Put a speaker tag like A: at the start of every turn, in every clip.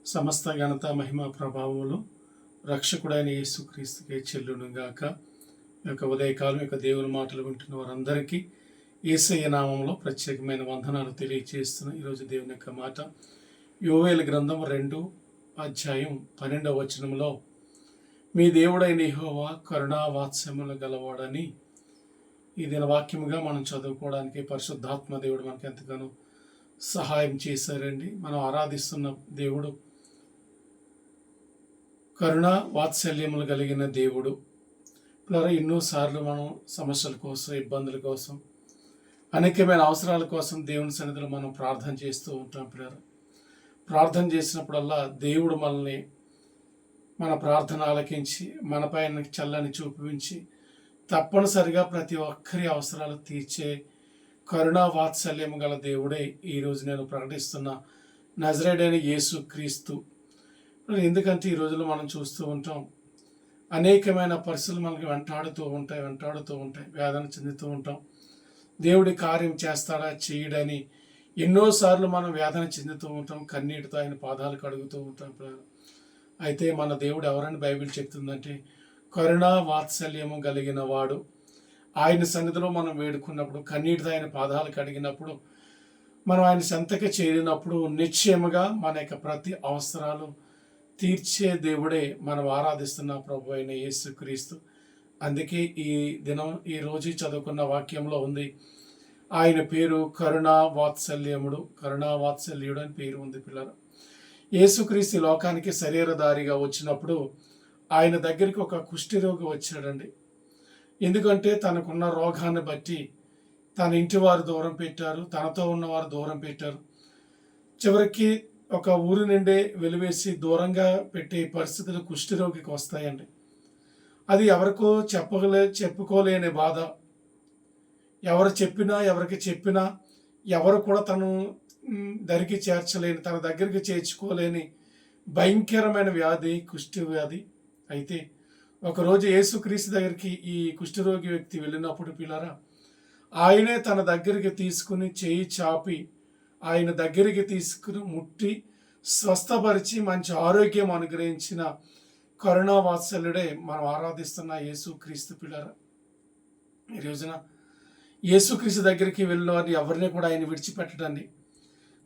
A: సమస్త ఘనత మహిమ ప్రభావములు రక్షకుడైన యేసుక్రీస్తుకే చెల్లునుగాక. ఈ యొక్క ఉదయకాలం యొక్క దేవుని మాటలు వింటున్న వారందరికీ యేసయ్య నామంలో ప్రత్యేకమైన వందనాలు తెలియజేస్తున్న ఈరోజు దేవుని యొక్క మాట యోవేలు గ్రంథం 2 అధ్యాయం 12వ వచనంలో, మీ దేవుడైన యెహోవా కరుణా వాత్సల్యములు గలవాడని ఈ దిన వాక్యముగా మనం చదువుకోవడానికి పరిశుద్ధాత్మ దేవుడు మనకు ఎంతగానో సహాయం చేశారండి. మనం ఆరాధిస్తున్న దేవుడు కరుణ వాత్సల్యములు కలిగిన దేవుడు. పిల్లరా, ఎన్నోసార్లు మనం సమస్యల కోసం, ఇబ్బందుల కోసం, అనేకమైన అవసరాల కోసం దేవుని సన్నిధిలో మనం ప్రార్థన చేస్తూ ఉంటాం. పిల్లరా, ప్రార్థన చేసినప్పుడల్లా దేవుడు మనల్ని మన ప్రార్థన ఆలకించి మన పైన చల్లని చూపించి తప్పనిసరిగా ప్రతి ఒక్కరి అవసరాలు తీర్చే కరుణా వాత్సల్యం గల దేవుడే ఈరోజు నేను ప్రకటిస్తున్న నజరేయుడైన యేసు క్రీస్తు. ఎందుకంటే ఈ రోజుల్లో మనం చూస్తూ ఉంటాం, అనేకమైన పరిస్థితులు మనకి వెంటాడుతూ ఉంటాయి, వేదన చెందుతూ ఉంటాం. దేవుడి కార్యం చేస్తాడా చేయడని ఎన్నోసార్లు మనం వేదన చెందుతూ ఉంటాం, కన్నీటితో ఆయన పాదాలు కడుగుతూ ఉంటాం. అయితే మన దేవుడు ఎవరని బైబిల్ చెప్తుందంటే, కరుణా వాత్సల్యము కలిగిన వాడు. ఆయన సన్నిధిలో మనం వేడుకున్నప్పుడు, కన్నీటితో ఆయన పాదాలు కడిగినప్పుడు, మనం ఆయన సంతకి చేరినప్పుడు నిశ్చయముగా మన యొక్క ప్రతి అవసరాలు తీర్చే దేవుడే మనం ఆరాధిస్తున్న ప్రభు అయిన యేసుక్రీస్తు. అందుకే ఈ దినం ఈ రోజు చదువుకున్న వాక్యంలో ఉంది, ఆయన పేరు కరుణా వాత్సల్యుడు అని పేరు ఉంది. పిల్లలు, యేసుక్రీస్తు లోకానికి శరీరధారిగా వచ్చినప్పుడు ఆయన దగ్గరికి ఒక కుష్ఠరోగి వచ్చాడండి. ఎందుకంటే తనకున్న రోగాన్ని బట్టి తన ఇంటి వారు దూరం పెట్టారు, తనతో ఉన్నవారు దూరం పెట్టారు. చివరికి ఒక ఊరి నుండే వెలివేసి దూరంగా పెట్టే పరిస్థితులు కుష్ఠరోగికి వస్తాయండి. అది ఎవరికో చెప్పుకోలేని బాధ. ఎవరికి చెప్పినా ఎవరు కూడా తను దరికి చేర్చలేని, తన దగ్గరికి చేర్చుకోలేని భయంకరమైన వ్యాధి కుష్ఠ వ్యాధి. అయితే ఒకరోజు యేసుక్రీస్తు దగ్గరికి ఈ కుష్ఠరోగి వ్యక్తి వెళ్ళినప్పుడు పిల్లరా, ఆయనే తన దగ్గరికి తీసుకుని చేయి చాపి ఆయన దగ్గరికి తీసుకుని ముట్టి స్వస్థపరిచి మంచి ఆరోగ్యం అనుగ్రహించిన కరుణా వాత్సల్యుడే మనం ఆరాధిస్తున్న యేసుక్రీస్తు. పిల్లరా, ఈ రోజున యేసుక్రీస్తు దగ్గరికి వెళ్ళిన వారిని ఎవరిని కూడా ఆయన విడిచిపెట్టడండి.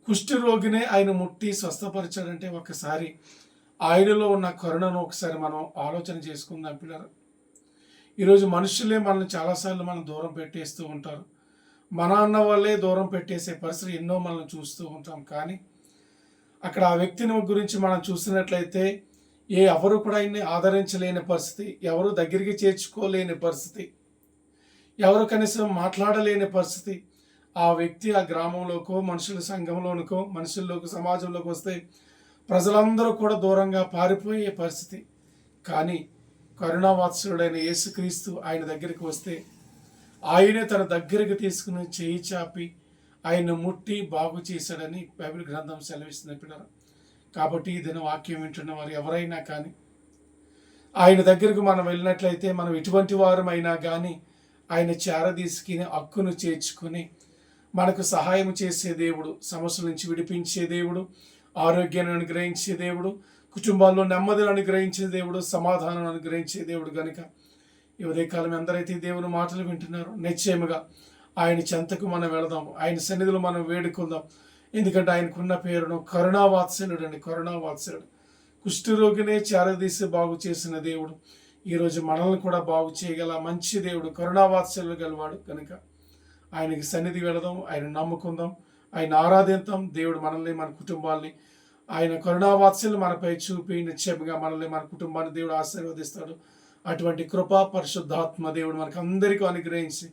A: కుష్ఠరోగినే ఆయన ముట్టి స్వస్థపరిచాడంటే ఒకసారి ఆయనలో ఉన్న కరుణను ఒకసారి మనం ఆలోచన చేసుకుందాం. పిల్లరా, ఈరోజు మనుషులే మనల్ని చాలాసార్లు మనం దూరం పెట్టేస్తూ ఉంటారు. మన అన్న వాళ్ళే దూరం పెట్టేసే పరిస్థితి ఎన్నో మనం చూస్తూ ఉంటాం. కానీ అక్కడ ఆ వ్యక్తిని గురించి మనం చూసినట్లయితే ఎవరు కూడా ఆయన్ని ఆదరించలేని పరిస్థితి, ఎవరు దగ్గరికి చేర్చుకోలేని పరిస్థితి, ఎవరు కనీసం మాట్లాడలేని పరిస్థితి. ఆ వ్యక్తి ఆ గ్రామంలోకో, మనుషుల సంఘంలోనికో, మనుషుల్లోకి, సమాజంలోకి వస్తే ప్రజలందరూ కూడా దూరంగా పారిపోయే పరిస్థితి. కానీ కరుణావాత్సలుడైన యేసుక్రీస్తు ఆయన దగ్గరికి వస్తే ఆయనే తన దగ్గరికి తీసుకుని చేయి చాపి ఆయన ముట్టి బాగు చేశాడని బైబిల్ గ్రంథం సెలవిస్తుంది. పిల్లలు, కాబట్టి ఈ దిన వాక్యం వింటున్న వారు ఎవరైనా కానీ ఆయన దగ్గరకు మనం వెళ్ళినట్లయితే మనం ఎటువంటి వారమైనా కానీ ఆయన చేరదీసుకుని హక్కును చేర్చుకుని మనకు సహాయం చేసే దేవుడు, సమస్యల నుంచి విడిపించే దేవుడు, ఆరోగ్యాన్ని అనుగ్రహించే దేవుడు, కుటుంబాల్లో నెమ్మదిని అనుగ్రహించే దేవుడు, సమాధానం అనుగ్రహించే దేవుడు. కనుక ఈ ఉదయకాలం ఎందరైతే దేవుని మాటలు వింటున్నారో నిశ్చయముగా ఆయన చెంతకు మనం వెళదాం, ఆయన సన్నిధిలో మనం వేడుకుందాం. ఎందుకంటే ఆయనకున్న పేరును కరుణావాత్సల్యుడు అండి. కరుణావాత్సల్యుడు, కుష్ఠరోగినే చేరదీసి బాగు చేసిన దేవుడు ఈరోజు మనల్ని కూడా బాగు చేయగల మంచి దేవుడు, కరుణావాత్సల్యుడు గలవాడు. కనుక ఆయనకి సన్నిధి వెళదాం, ఆయన నమ్ముకుందాం, ఆయన ఆరాధిద్దాం. దేవుడు మనల్ని, మన కుటుంబాల్ని ఆయన కరుణావాత్సల్యం మనపై చూపి నిశ్చయంగా మనల్ని, మన కుటుంబాన్ని దేవుడు ఆశీర్వదిస్తాడు. అటువంటి కృపా పరిశుద్ధాత్మ దేవుడు మనకు అందరికీ అనుగ్రహించి